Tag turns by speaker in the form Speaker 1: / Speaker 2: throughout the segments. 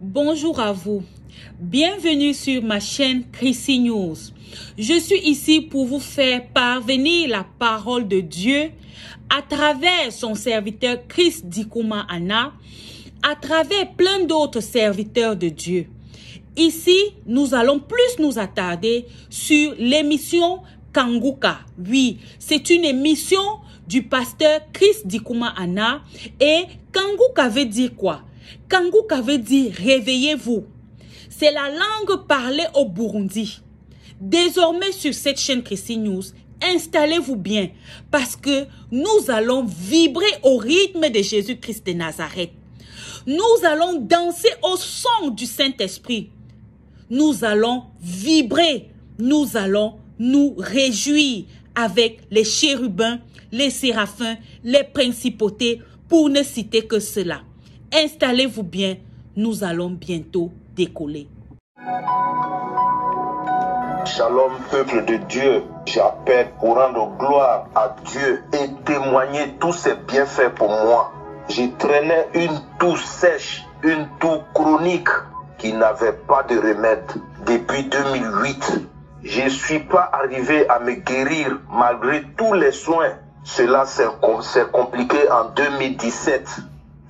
Speaker 1: Bonjour à vous. Bienvenue sur ma chaîne Chrissy News. Je suis ici pour vous faire parvenir la parole de Dieu à travers son serviteur Chris Dikouma Anna, à travers plein d'autres serviteurs de Dieu. Ici, nous allons plus nous attarder sur l'émission Kanguka. Oui, c'est une émission du pasteur Chris Dikouma Anna. Et Kanguka veut dire quoi? Kanguka veut dire réveillez-vous. C'est la langue parlée au Burundi. Désormais sur cette chaîne Chrissy News, installez-vous bien parce que nous allons vibrer au rythme de Jésus-Christ de Nazareth. Nous allons danser au son du Saint-Esprit. Nous allons vibrer. Nous allons nous réjouir avec les chérubins, les séraphins, les principautés, pour ne citer que cela. Installez-vous bien, nous allons bientôt décoller.
Speaker 2: Shalom, peuple de Dieu, j'appelle pour rendre gloire à Dieu et témoigner tous ses bienfaits pour moi. Je traînais une toux sèche, une toux chronique qui n'avait pas de remède depuis 2008. Je ne suis pas arrivé à me guérir malgré tous les soins. Cela s'est compliqué en 2017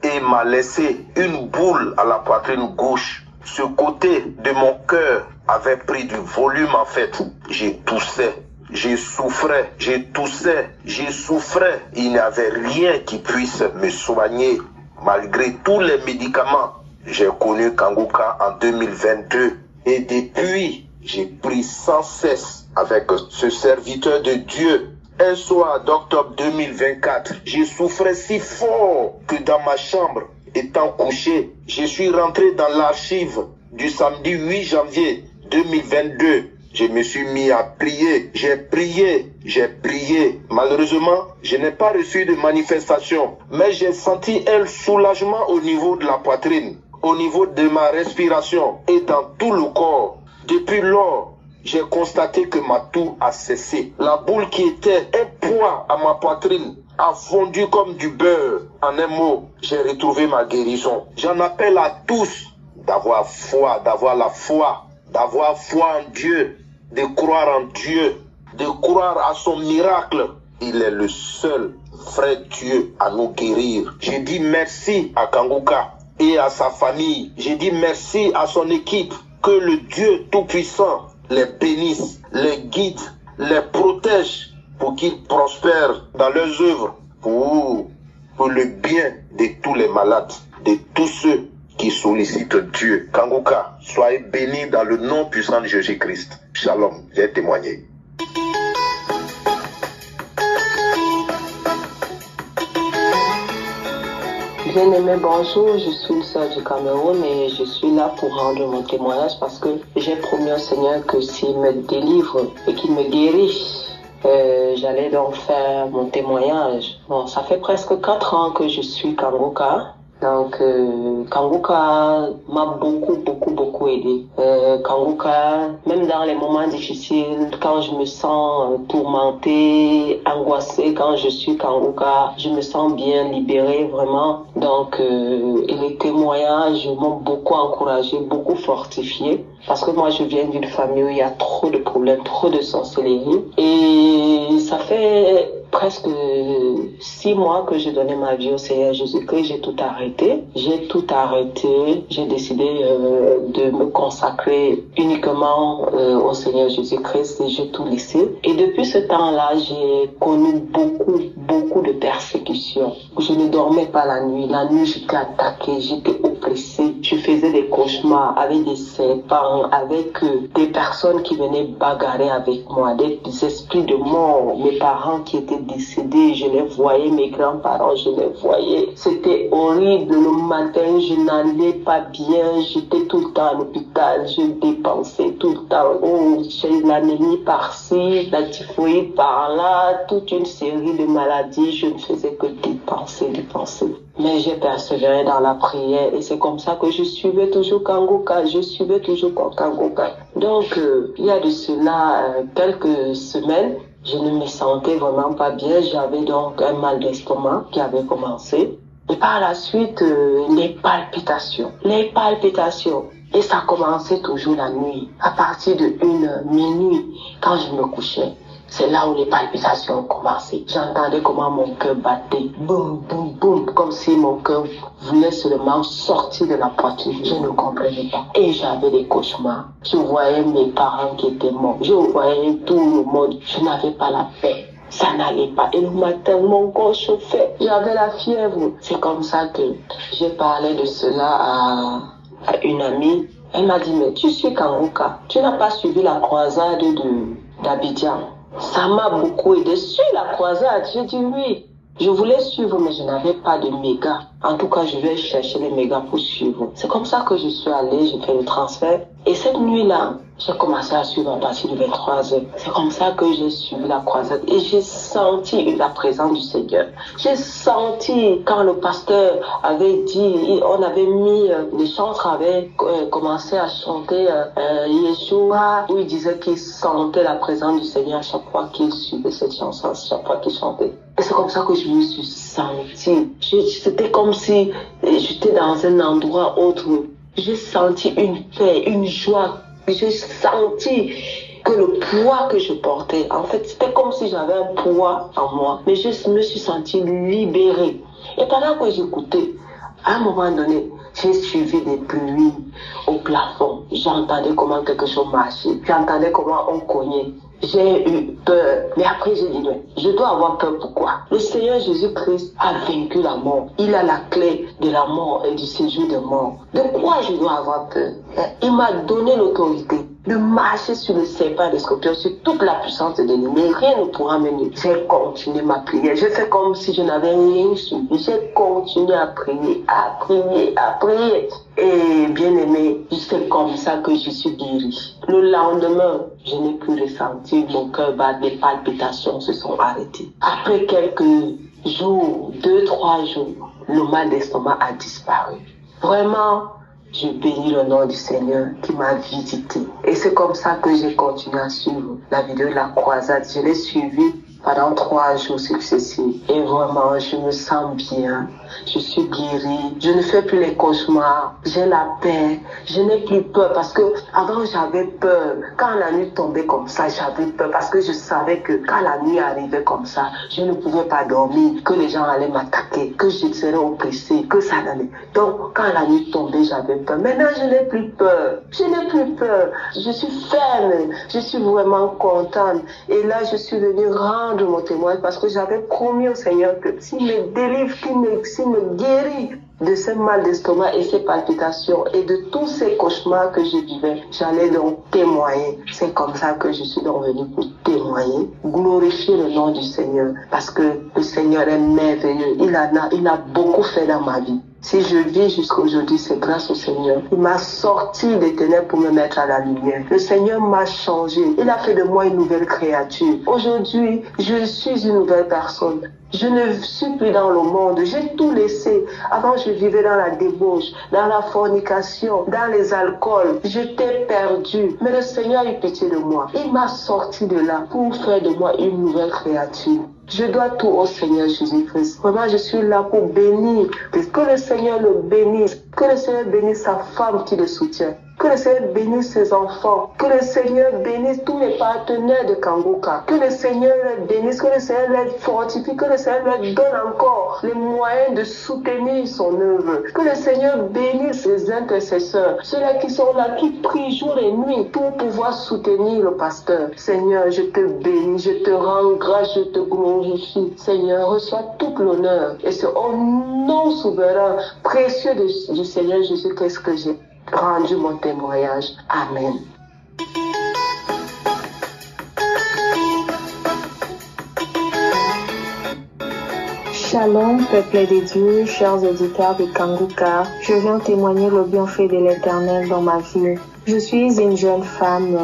Speaker 2: et m'a laissé une boule à la poitrine gauche. Ce côté de mon cœur avait pris du volume en fait. Je toussais, je souffrais, je toussais, je souffrais. Il n'y avait rien qui puisse me soigner. Malgré tous les médicaments, j'ai connu Kanguka en 2022. Et depuis, j'ai pris sans cesse avec ce serviteur de Dieu. Un soir d'octobre 2024, je souffrais si fort que dans ma chambre, étant couché, je suis rentré dans l'archive du samedi 8 janvier 2022. Je me suis mis à prier. J'ai prié. Malheureusement, je n'ai pas reçu de manifestation, mais j'ai senti un soulagement au niveau de la poitrine, au niveau de ma respiration et dans tout le corps. Depuis lors, j'ai constaté que ma toux a cessé. La boule qui était un poids à ma poitrine a fondu comme du beurre. En un mot, j'ai retrouvé ma guérison. J'en appelle à tous d'avoir foi, d'avoir la foi, d'avoir foi en Dieu, de croire en Dieu, de croire à son miracle. Il est le seul vrai Dieu à nous guérir. Je dis merci à Kanguka et à sa famille. Je dis merci à son équipe. Que le Dieu Tout-Puissant les bénisse, les guide, les protège pour qu'ils prospèrent dans leurs œuvres, pour le bien de tous les malades, de tous ceux qui sollicitent Dieu. Kanguka, soyez bénis dans le nom puissant de Jésus-Christ. Shalom, j'ai témoigné.
Speaker 3: Bien-aimé, bonjour, je suis une sœur du Cameroun et je suis là pour rendre mon témoignage parce que j'ai promis au Seigneur que s'il me délivre et qu'il me guérit, j'allais donc faire mon témoignage. Bon, ça fait presque 4 ans que je suis Kanguka. Donc, Kanguka m'a beaucoup aidé. Kanguka, même dans les moments difficiles, quand je me sens tourmentée, angoissée, quand je suis Kanguka, je me sens bien libérée, vraiment. Donc, et les témoignages m'ont beaucoup encouragée, beaucoup fortifiée. Parce que moi, je viens d'une famille où il y a trop de problèmes, trop de sorcellerie. Et ça fait presque 6 mois que j'ai donné ma vie au Seigneur Jésus-Christ. J'ai tout arrêté. J'ai décidé de me consacrer uniquement au Seigneur Jésus-Christ et j'ai tout laissé. Et depuis ce temps-là, j'ai connu beaucoup de persécutions. Je ne dormais pas la nuit. La nuit, j'étais attaquée, j'étais oppressée. Je faisais des cauchemars avec des serpents, avec des personnes qui venaient bagarrer avec moi, des esprits de mort. Mes parents qui étaient décédés, je les voyais, mes grands-parents, je les voyais. C'était horrible. Le matin, je n'allais pas bien. J'étais tout le temps à l'hôpital. Je dépensais tout le temps. Oh, j'ai l'anémie par-ci, la typhoïde par-là, toute une série de maladies. Je ne faisais que dépenser. Mais j'ai persévéré dans la prière et c'est comme ça que je suivais toujours Kanguka. Donc, il y a de cela quelques semaines, je ne me sentais vraiment pas bien. J'avais donc un mal d'estomac qui avait commencé. Et par la suite, les palpitations. Et ça commençait toujours la nuit. À partir de 1h, minuit, quand je me couchais, c'est là où les palpitations ont commencé. J'entendais comment mon cœur battait. Boum, boum, boum. Comme si mon cœur voulait seulement sortir de la poitrine. Je ne comprenais pas. Et j'avais des cauchemars. Je voyais mes parents qui étaient morts. Je voyais tout le monde. Je n'avais pas la paix. Ça n'allait pas. Et le matin, mon corps chauffait. J'avais la fièvre. C'est comme ça que j'ai parlé de cela à une amie. Elle m'a dit, mais tu suis Kanguka. Tu n'as pas suivi la croisade d'Abidjan. Ça m'a beaucoup aidé sur la croisade. J'ai dit oui. Je voulais suivre, mais je n'avais pas de méga. En tout cas, je vais chercher les mégas pour suivre. C'est comme ça que je suis allée, j'ai fait le transfert. Et cette nuit-là, j'ai commencé à suivre à partir de 23h. C'est comme ça que j'ai suivi la croisade. Et j'ai senti la présence du Seigneur. J'ai senti quand le pasteur avait dit, on avait mis, les chantres avaient commencé à chanter Yeshua, où il disait qu'il sentait la présence du Seigneur à chaque fois qu'il suivait cette chanson, à chaque fois qu'il chantait. Et c'est comme ça que je me suis sentie. C'était comme si j'étais dans un endroit autre. J'ai senti une paix, une joie. J'ai senti que le poids que je portais, en fait, c'était comme si j'avais un poids en moi. Mais je me suis sentie libérée. Et pendant que j'écoutais, à un moment donné, j'ai suivi des pluies au plafond. J'entendais comment quelque chose marchait. J'entendais comment on cognait. J'ai eu peur. Mais après, j'ai dit, non, je dois avoir peur. Pourquoi? Le Seigneur Jésus-Christ a vaincu la mort. Il a la clé de la mort et du séjour de mort. De quoi je dois avoir peur? Il m'a donné l'autorité de marcher sur le serpent et les scorpions, sur toute la puissance de l'ennemi. Rien ne pourra mener. J'ai continué ma prière. J'ai fait comme si je n'avais rien suivi. J'ai continué à prier, à prier, à prier. Et bien aimé, c'est comme ça que je suis guérie. Le lendemain, je n'ai plus ressenti mon cœur battre, les palpitations se sont arrêtées. Après quelques jours, 2-3 jours, le mal d'estomac a disparu. Vraiment, je bénis le nom du Seigneur qui m'a visité. Et c'est comme ça que j'ai continué à suivre la vidéo de la croisade. Je l'ai suivie pendant 3 jours successifs. Et vraiment, je me sens bien. Je suis guérie. Je ne fais plus les cauchemars. J'ai la paix. Je n'ai plus peur parce que avant j'avais peur. Quand la nuit tombait comme ça, j'avais peur parce que je savais que quand la nuit arrivait comme ça, je ne pouvais pas dormir, que les gens allaient m'attaquer, que je serais oppressée, que ça n'allait. Donc, quand la nuit tombait, j'avais peur. Maintenant, je n'ai plus peur. Je n'ai plus peur. Je suis ferme. Je suis vraiment contente. Et là, je suis venue rendre mon témoignage parce que j'avais promis au Seigneur que s'il me délivre, s'il me guérit de ce mal d'estomac et ces palpitations et de tous ces cauchemars que je vivais, j'allais donc témoigner. C'est comme ça que je suis donc venue pour témoigner, glorifier le nom du Seigneur parce que le Seigneur est merveilleux. Il a beaucoup fait dans ma vie. Si je vis jusqu'à aujourd'hui, c'est grâce au Seigneur. Il m'a sorti des ténèbres pour me mettre à la lumière. Le Seigneur m'a changé. Il a fait de moi une nouvelle créature. Aujourd'hui, je suis une nouvelle personne. Je ne suis plus dans le monde. J'ai tout laissé. Avant, je vivais dans la débauche, dans la fornication, dans les alcools. J'étais perdu. Mais le Seigneur a eu pitié de moi. Il m'a sorti de là pour faire de moi une nouvelle créature. Je dois tout au Seigneur Jésus-Christ. Vraiment, je suis là pour bénir. Que le Seigneur le bénisse. Que le Seigneur bénisse sa femme qui le soutient. Que le Seigneur bénisse ses enfants. Que le Seigneur bénisse tous les partenaires de Kanguka. Que le Seigneur les bénisse. Que le Seigneur les fortifie. Que le Seigneur leur donne encore les moyens de soutenir son œuvre. Que le Seigneur bénisse les intercesseurs. Ceux-là qui sont là, qui prient jour et nuit pour pouvoir soutenir le pasteur. Seigneur, je te bénis. Je te rends grâce. Je te glorifie. Seigneur, reçois tout l'honneur. Et c'est au nom souverain, précieux du Seigneur Jésus-Christ que j'ai rendu mon témoignage. Amen.
Speaker 4: Shalom, peuple de Dieu, chers auditeurs de Kanguka. Je viens témoigner le bienfait de l'Éternel dans ma vie. Je suis une jeune femme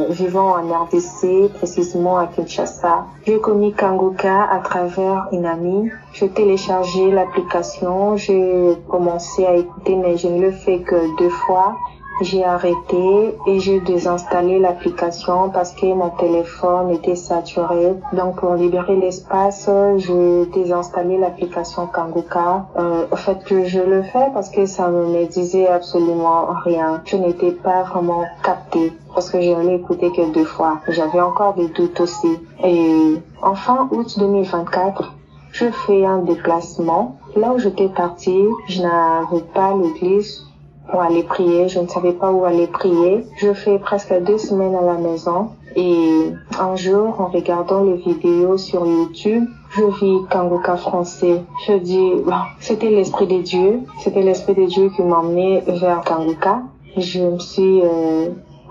Speaker 4: vivant en RDC, précisément à Kinshasa. J'ai connu Kanguka à travers une amie. J'ai téléchargé l'application, j'ai commencé à écouter, mais je ne le fais que 2 fois. j'ai arrêté et j'ai désinstallé l'application parce que mon téléphone était saturé. Donc pour libérer l'espace, j'ai désinstallé l'application Kanguka. En fait, je le fais parce que ça ne me disait absolument rien. Je n'étais pas vraiment captée parce que je ne l'ai écouté que 2 fois. J'avais encore des doutes aussi. Et en fin août 2024, je fais un déplacement. Là où j'étais partie, je n'avais pas l'église pour aller prier. Je ne savais pas où aller prier. Je fais presque 2 semaines à la maison. Et un jour, en regardant les vidéos sur YouTube, je vis Kanguka français. Je dis, bon, c'était l'Esprit de Dieu. C'était l'Esprit de Dieu qui m'a emmené vers Kanguka. Je me suis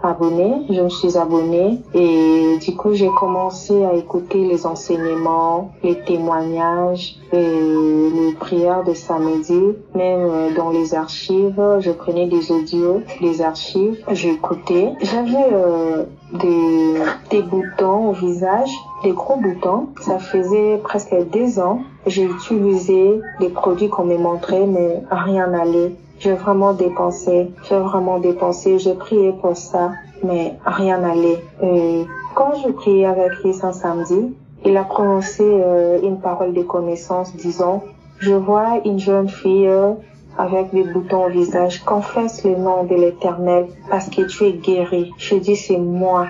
Speaker 4: abonnée et du coup j'ai commencé à écouter les enseignements, les témoignages, les prières de samedi, même dans les archives, je prenais des audios, les archives, j'écoutais. J'avais des boutons au visage, des gros boutons. Ça faisait presque 2 ans. J'ai utilisé les produits qu'on me montrait, mais rien n'allait. J'ai vraiment dépensé, j'ai prié pour ça, mais rien n'allait. Quand je priais avec lui un samedi, il a prononcé une parole de connaissance disant, je vois une jeune fille avec des boutons au visage, confesse le nom de l'Éternel parce que tu es guéri. Je dis, c'est moi.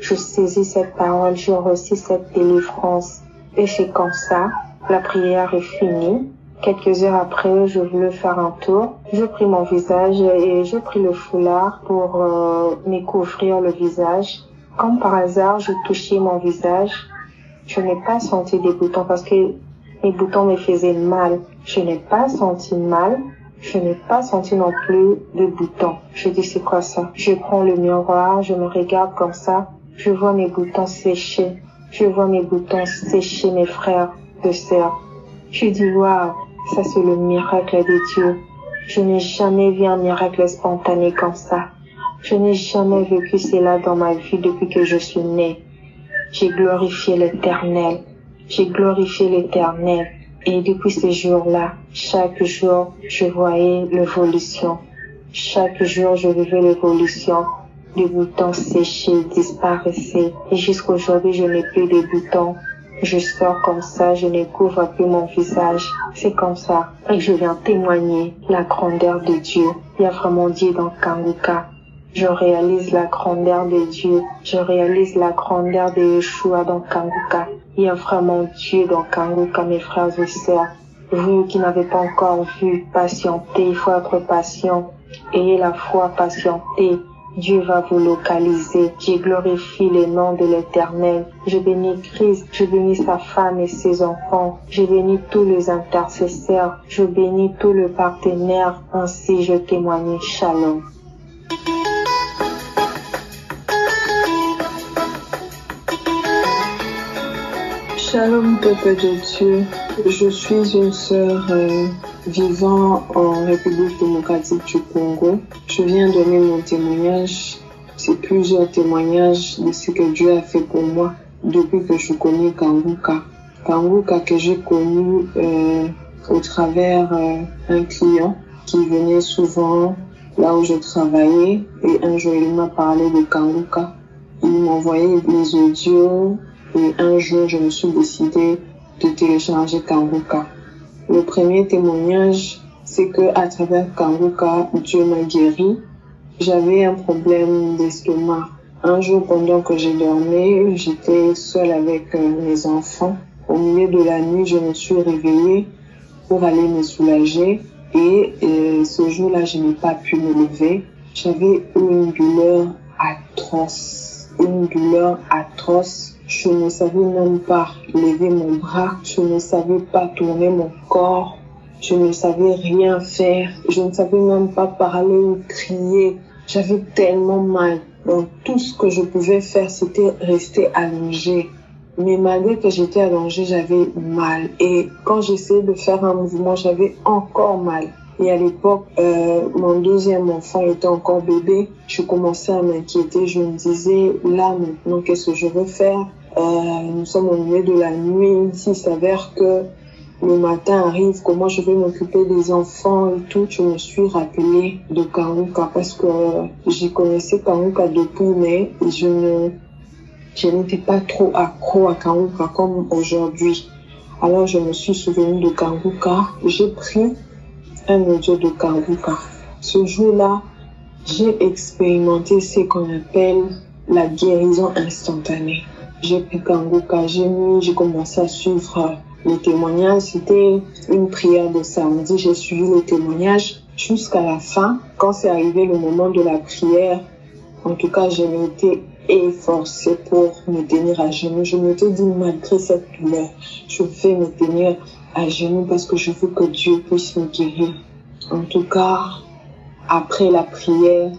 Speaker 4: Je saisis cette parole, je reçus cette délivrance. Et c'est comme ça, la prière est finie. Quelques heures après, je voulais faire un tour. Je pris mon visage et j'ai pris le foulard pour me couvrir le visage. Comme par hasard, je touchais mon visage. Je n'ai pas senti des boutons parce que les boutons me faisaient mal. Je n'ai pas senti mal. Je n'ai pas senti non plus de boutons. Je dis, c'est quoi ça? Je prends le miroir, je me regarde comme ça. Je vois mes boutons sécher. Mes frères et sœurs. Je dis, waouh, ça c'est le miracle de Dieu. Je n'ai jamais vu un miracle spontané comme ça. Je n'ai jamais vécu cela dans ma vie depuis que je suis née. J'ai glorifié l'Éternel. Et depuis ce jour-là, chaque jour, je voyais l'évolution. Chaque jour, je vivais l'évolution. Les boutons séchés disparaissaient. Et jusqu'à aujourd'hui, je n'ai plus de boutons. Je sors comme ça, je ne couvre plus mon visage. C'est comme ça. Et je viens témoigner la grandeur de Dieu. Il y a vraiment Dieu dans Kanguka. Je réalise la grandeur de Dieu. Je réalise la grandeur de Yeshua dans Kanguka. Il y a vraiment Dieu dans Kanguka, mes frères et sœurs. Vous qui n'avez pas encore vu, patientez, il faut être patient. Ayez la foi, patientez. Dieu va vous localiser. Je glorifie le nom de l'Éternel. Je bénis Christ, je bénis sa femme et ses enfants. Je bénis tous les intercesseurs. Je bénis tous les partenaires. Ainsi je témoigne. Shalom.
Speaker 5: Shalom, peuple de Dieu. Je suis une sœur vivant en République démocratique du Congo. Je viens donner mon témoignage. C'est plusieurs témoignages de ce que Dieu a fait pour moi depuis que je connais Kanguka. Kanguka que j'ai connu au travers un client qui venait souvent là où je travaillais. Et un jour, il m'a parlé de Kanguka. Il m'envoyait les audios. Et un jour, je me suis décidée de télécharger Kanguka. Le premier témoignage, c'est que à travers Kanguka, Dieu m'a guéri. J'avais un problème d'estomac. Un jour, pendant que je dormais, j'étais seule avec mes enfants. Au milieu de la nuit, je me suis réveillée pour aller me soulager. Et ce jour-là, je n'ai pas pu me lever. J'avais une douleur atroce. Je ne savais même pas lever mon bras, je ne savais pas tourner mon corps, je ne savais rien faire, je ne savais même pas parler ou crier. J'avais tellement mal. Donc tout ce que je pouvais faire, c'était rester allongée. Mais malgré que j'étais allongée, j'avais mal. Et quand j'essayais de faire un mouvement, j'avais encore mal. Et à l'époque, mon deuxième enfant était encore bébé. Je commençais à m'inquiéter. Je me disais, là maintenant, qu'est-ce que je veux faire? Nous sommes au milieu de la nuit. S'il s'avère que le matin arrive, comment je vais m'occuper des enfants et tout, je me suis rappelée de Kanguka parce que j'y connaissais Kanguka depuis, mais je n'étais pas trop accro à Kanguka comme aujourd'hui. Alors je me suis souvenue de Kanguka, j'ai pris un audio de Kanguka. Ce jour-là, j'ai expérimenté ce qu'on appelle la guérison instantanée. J'ai pris Kanguka, j'ai commencé à suivre les témoignages. C'était une prière de samedi, j'ai suivi les témoignages jusqu'à la fin. Quand c'est arrivé le moment de la prière, en tout cas, je m'étais efforcée pour me tenir à genoux. Je m'étais dit, malgré cette douleur, je vais me tenir à genoux parce que je veux que Dieu puisse me guérir. En tout cas, après la prière,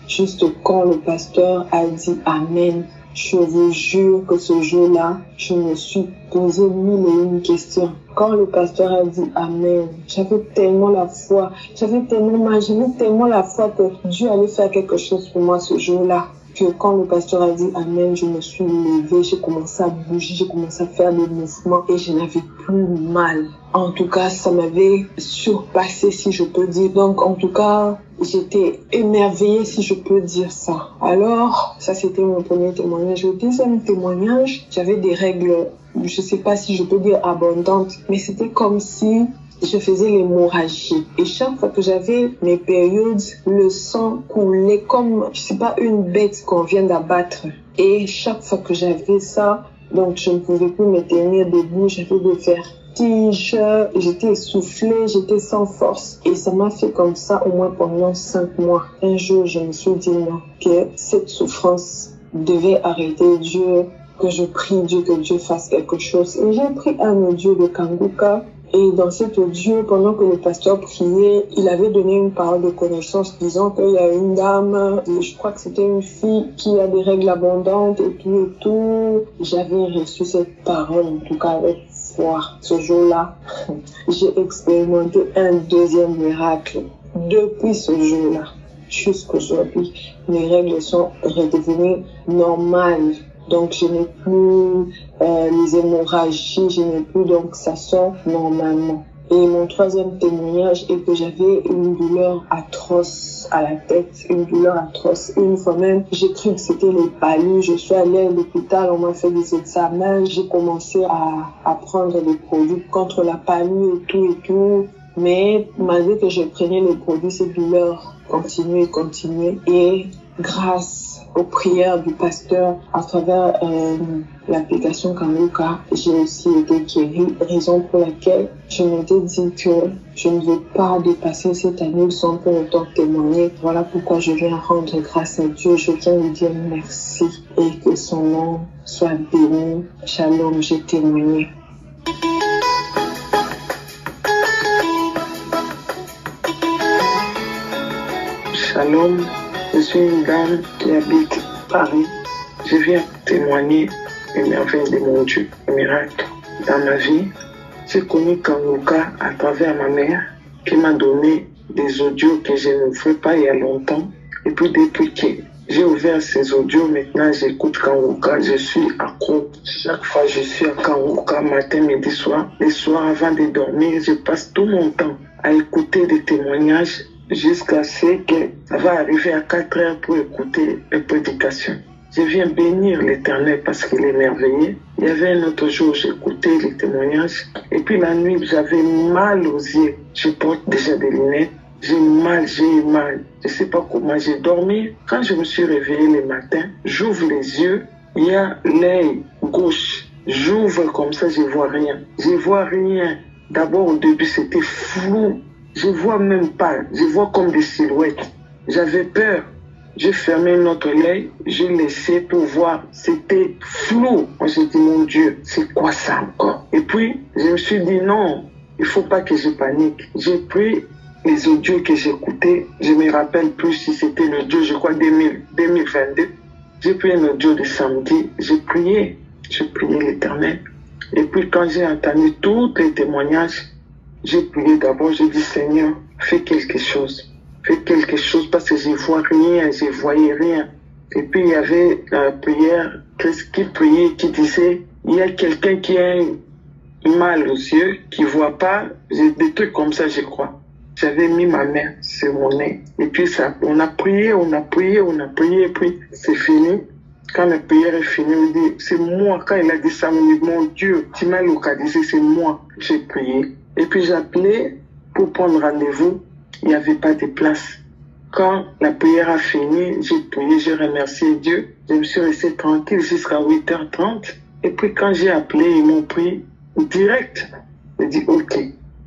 Speaker 5: juste quand le pasteur a dit Amen, je vous jure que ce jour-là, je me suis posé 1001 questions. Quand le pasteur a dit Amen, j'avais tellement la foi, j'avais tellement la foi que Dieu allait faire quelque chose pour moi ce jour-là. Que quand le pasteur a dit Amen, je me suis levée, j'ai commencé à bouger, j'ai commencé à faire des mouvements et je n'avais plus mal. En tout cas, ça m'avait surpassé, si je peux dire. Donc, en tout cas, j'étais émerveillée, si je peux dire ça. Alors, ça, c'était mon premier témoignage. Le deuxième témoignage, j'avais des règles, je sais pas si je peux dire abondantes, mais c'était comme si je faisais l'hémorragie. Et chaque fois que j'avais mes périodes, le sang coulait comme, je sais pas, une bête qu'on vient d'abattre. Et chaque fois que j'avais ça, donc je ne pouvais plus me tenir debout, j'avais des vertiges, j'étais essoufflée, j'étais sans force. Et ça m'a fait comme ça au moins pendant 5 mois. Un jour, je me suis dit non, que cette souffrance devait arrêter. Dieu, que je prie Dieu, que Dieu fasse quelque chose. Et j'ai pris un audio de Kanguka. Et dans cet audio, pendant que le pasteur priait, il avait donné une parole de connaissance disant qu'il y a une dame, et je crois que c'était une fille qui a des règles abondantes et tout. J'avais reçu cette parole, en tout cas avec foi. Ce jour-là, j'ai expérimenté un deuxième miracle. Depuis ce jour-là, jusqu'aujourd'hui, mes règles sont redevenues normales. Donc, je n'ai plus les hémorragies, je n'ai plus, donc ça sort normalement. Et mon troisième témoignage est que j'avais une douleur atroce à la tête, une douleur atroce. Une fois même, j'ai cru que c'était les palus. Je suis allée à l'hôpital, on m'a fait des examens, j'ai commencé à prendre des produits contre la palu et tout. Mais malgré que je prenais les produits, ces douleurs continuaient. Et grâce aux prières du pasteur à travers l'application Kanguka, j'ai aussi été guérie, raison pour laquelle je m'étais dit que je ne veux pas dépasser cette année sans pour autant témoigner. Voilà pourquoi je viens rendre grâce à Dieu, je viens lui dire merci et que son nom soit béni. Shalom, j'ai témoigné.
Speaker 6: Shalom, je suis une dame qui habite Paris. Je viens témoigner les merveilles de mon Dieu, les miracles dans ma vie. J'ai connu Kanguka à travers ma mère qui m'a donné des audios que je ne fais pas il y a longtemps. Et puis depuis que j'ai ouvert ces audios, maintenant j'écoute Kanguka, je suis accro. Chaque fois je suis à Kanguka, matin, midi, soir. Les soirs avant de dormir, je passe tout mon temps à écouter des témoignages jusqu'à ce que ça va arriver à 4 heures pour écouter les prédications. Je viens bénir l'Éternel parce qu'il est merveilleux. Il y avait un autre jour, j'écoutais les témoignages. Et puis la nuit, j'avais mal aux yeux. Je porte déjà des lunettes. J'ai eu mal. Je sais pas comment j'ai dormi. Quand je me suis réveillé le matin, j'ouvre les yeux. Il y a l'œil gauche. J'ouvre comme ça, je vois rien. Je vois rien. D'abord, au début, c'était flou. Je vois même pas. Je vois comme des silhouettes. J'avais peur. J'ai fermé notre œil, j'ai laissé pour voir. C'était flou. Moi, j'ai dit, mon Dieu, c'est quoi ça encore? Et puis, je me suis dit, non, il faut pas que je panique. J'ai pris les audios que j'écoutais. Je me rappelle plus si c'était l'audio, je crois, 2022. J'ai pris un audio de samedi. J'ai prié l'Éternel. Et puis, quand j'ai entendu tous les témoignages, j'ai prié d'abord. J'ai dit, Seigneur, fais quelque chose. Fais quelque chose parce que je vois rien, je voyais rien. Et puis il y avait la prière qui priait, qui disait, il y a quelqu'un qui a mal aux yeux, qui ne voient pas, des trucs comme ça, je crois. J'avais mis ma main sur mon nez. Et puis ça, on a prié, et puis c'est fini. Quand la prière est finie, on dit, c'est moi. Quand il a dit ça, on dit, mon Dieu, tu m'as localisé, c'est moi. J'ai prié. Et puis j'ai appelé pour prendre rendez-vous. Il n'y avait pas de place. Quand la prière a fini, j'ai prié, j'ai remercié Dieu. Je me suis resté tranquille jusqu'à 8h30. Et puis quand j'ai appelé, ils m'ont pris direct. J'ai dit, ok,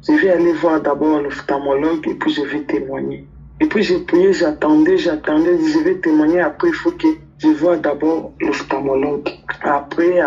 Speaker 6: je vais aller voir d'abord l'ophtalmologue et puis je vais témoigner. Et puis j'ai prié, j'attendais, je vais témoigner. Après, il faut que je vois d'abord l'ophtalmologue. Après,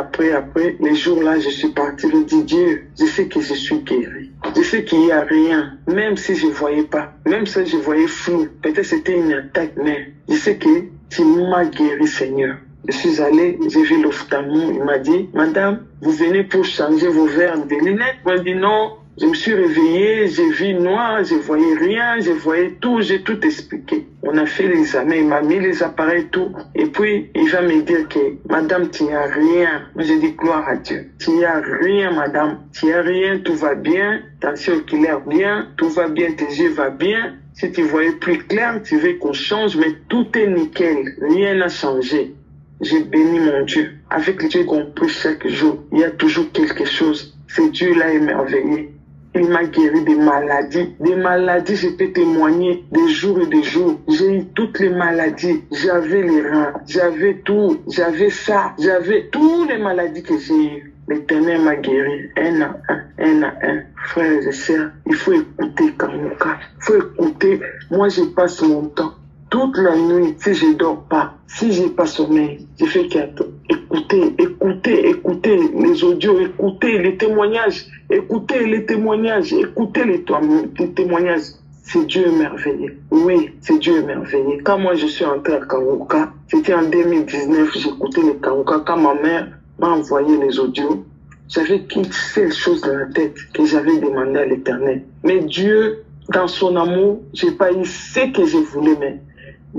Speaker 6: les jours-là, je suis parti, je dis, Dieu, je sais que je suis guéri. Je sais qu'il n'y a rien, même si je ne voyais pas, même si je voyais flou. Peut-être c'était une attaque, mais je sais que tu m'as guéri, Seigneur. Je suis allé, j'ai vu l'ophtalmo, il m'a dit, Madame, vous venez pour changer vos verres de lunettes? Moi, je dis non. Je me suis réveillé, j'ai vu noir, je voyais rien, je voyais tout, j'ai tout expliqué. On a fait l'examen, il m'a mis les appareils, tout. Et puis, il va me dire que, Madame, tu n'as rien. Moi, j'ai dit, gloire à Dieu. Tu n'as rien, Madame. Tu n'as rien, tout va bien. Tension oculaire bien, tout va bien, tes yeux vont bien. Si tu voyais plus clair, tu veux qu'on change, mais tout est nickel. Rien n'a changé. J'ai béni mon Dieu. Avec Dieu qu'on prie chaque jour, il y a toujours quelque chose. Ce Dieu-là est merveilleux. Il m'a guéri des maladies. Des maladies, je peux témoigner des jours et des jours. J'ai eu toutes les maladies. J'avais les reins, j'avais tout, j'avais ça, j'avais toutes les maladies que j'ai eues. L'Éternel m'a guéri, un à un. Frères et sœurs, il faut écouter Kanguka. Il faut écouter. Moi, je passe mon temps. Toute la nuit, si je dors pas, si j'ai pas sommeil, je fais écouter les audios, écouter les témoignages, écouter les témoignages. C'est Dieu merveilleux. Oui, c'est Dieu merveilleux. Quand moi je suis entré à Kanguka, c'était en 2019, j'écoutais les Kanguka. Quand ma mère m'a envoyé les audios, j'avais qu'une seule chose dans la tête que j'avais demandé à l'Éternel. Mais Dieu, dans son amour, j'ai pas eu ce que je voulais, mais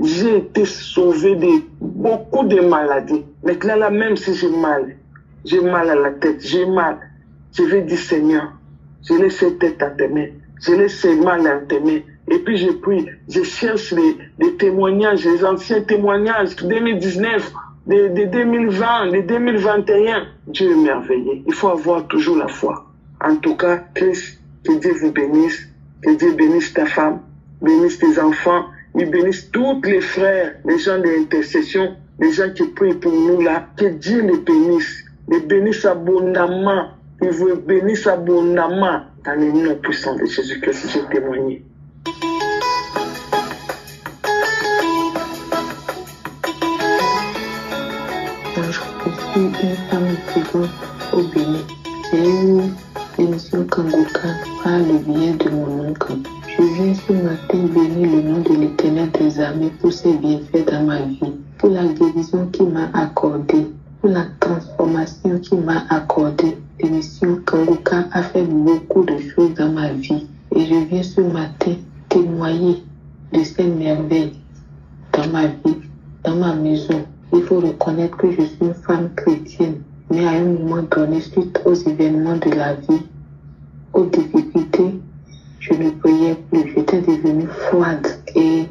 Speaker 6: j'ai été sauvé de beaucoup de maladies. Mais là, même si j'ai mal à la tête, j'ai mal. Je vais dire, Seigneur, je laisse cette tête à tes mains. Je laisse ce mal à tes mains. Et puis je prie, je cherche les témoignages, les anciens témoignages de 2019, de 2020, de 2021. Dieu est merveilleux. Il faut avoir toujours la foi. En tout cas, Christ, que Dieu vous bénisse. Que Dieu bénisse ta femme, bénisse tes enfants. Il bénisse tous les frères, les gens de l'intercession, les gens qui prient pour nous là. Que Dieu les bénisse abondamment. Il vous bénisse abondamment dans le nom puissant de Jésus-Christ. J'ai témoigné.
Speaker 3: Bonjour, je suis une femme vivant au Bénin. J'ai eu l'émission Kanguka par le biais de mon oncle. Je viens ce matin bénir le nom de l'Éternel des armées pour ses bienfaits dans ma vie, pour la guérison qu'il m'a accordée, pour la transformation qu'il m'a accordée. L'émission Kanguka a fait beaucoup de choses dans ma vie et je viens ce matin témoigner de ces merveilles dans ma vie, dans ma maison. Il faut reconnaître que je suis une femme chrétienne, mais à un moment donné, suite aux événements de la vie, aux difficultés, je ne priais plus, j'étais devenue froide et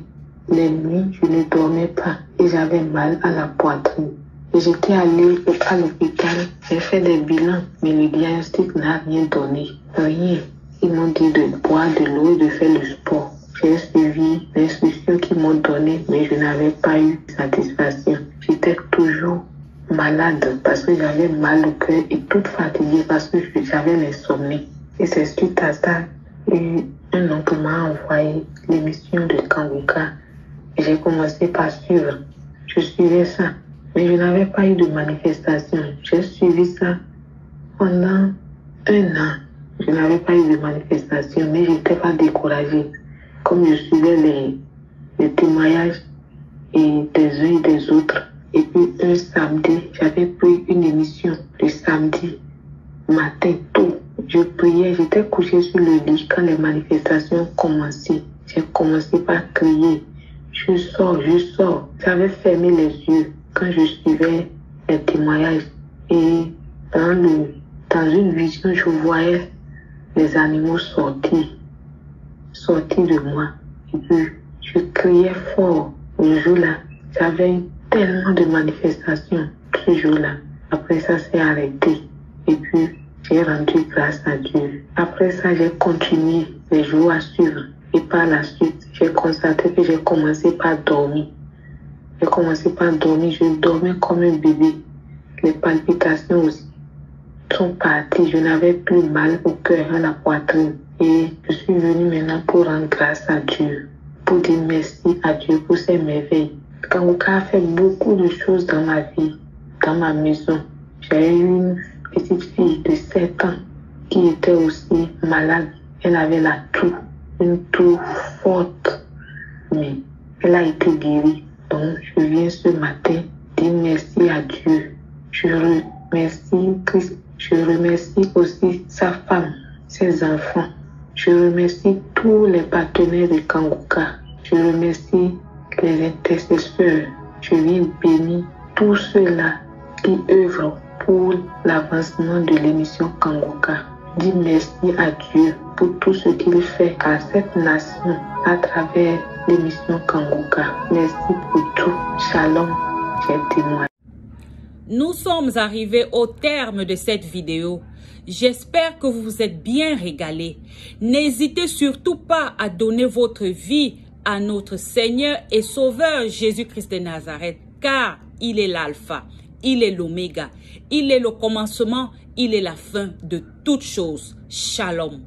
Speaker 3: les nuits, je ne dormais pas et j'avais mal à la poitrine. Et j'étais allée à l'hôpital, j'ai fait des bilans, mais le diagnostic n'a rien donné, rien. Ils m'ont dit de boire de l'eau et de faire le sport. J'ai suivi l'instruction qu'ils m'ont donnée, mais je n'avais pas eu satisfaction. J'étais toujours malade parce que j'avais mal au cœur et toute fatiguée parce que j'avais l'insomnie. Et c'est suite à ça un oncle m'a envoyé l'émission de Kanguka et j'ai commencé par suivre. Je suivais ça, mais je n'avais pas eu de manifestation. J'ai suivi ça pendant 1 an. Je n'avais pas eu de manifestation, mais je n'étais pas découragée. Comme je suivais les témoignages et des uns et des autres. Et puis un samedi, j'avais pris une émission le samedi matin tôt. Je priais, j'étais couchée sur le lit quand les manifestations commençaient. J'ai commencé par crier. Je sors. J'avais fermé les yeux quand je suivais les témoignages. Et dans Dans une vision, je voyais les animaux sortir de moi. Et puis, je criais fort. Le jour-là, j'avais eu tellement de manifestations ce jour-là. Après ça, c'est arrêté. Et puis, j'ai rendu grâce à Dieu. Après ça, j'ai continué les jours à suivre. Et par la suite, j'ai constaté que j'ai commencé par dormir. Je dormais comme un bébé. Les palpitations aussi sont parties. Je n'avais plus mal au cœur, à la poitrine. Et je suis venue maintenant pour rendre grâce à Dieu. Pour dire merci à Dieu pour ses merveilles. Kanguka a fait beaucoup de choses dans ma vie, dans ma maison. J'ai eu une petite fille de 7 ans qui était aussi malade. Elle avait la toux, une toux forte, mais elle a été guérie. Donc, je viens ce matin dire merci à Dieu. Je remercie Christ. Je remercie aussi sa femme, ses enfants. Je remercie tous les partenaires de Kanguka. Je remercie les intercesseurs. Je viens bénir tous ceux-là qui œuvrent pour l'avancement de l'émission Kanguka. Dis merci à Dieu pour tout ce qu'il fait à cette nation à travers l'émission Kanguka. Merci pour tout. Shalom, j'ai témoigné.
Speaker 1: Nous sommes arrivés au terme de cette vidéo. J'espère que vous vous êtes bien régalés. N'hésitez surtout pas à donner votre vie à notre Seigneur et Sauveur Jésus-Christ de Nazareth, car il est l'alpha, il est l'oméga, il est le commencement, il est la fin de toutes choses. Shalom.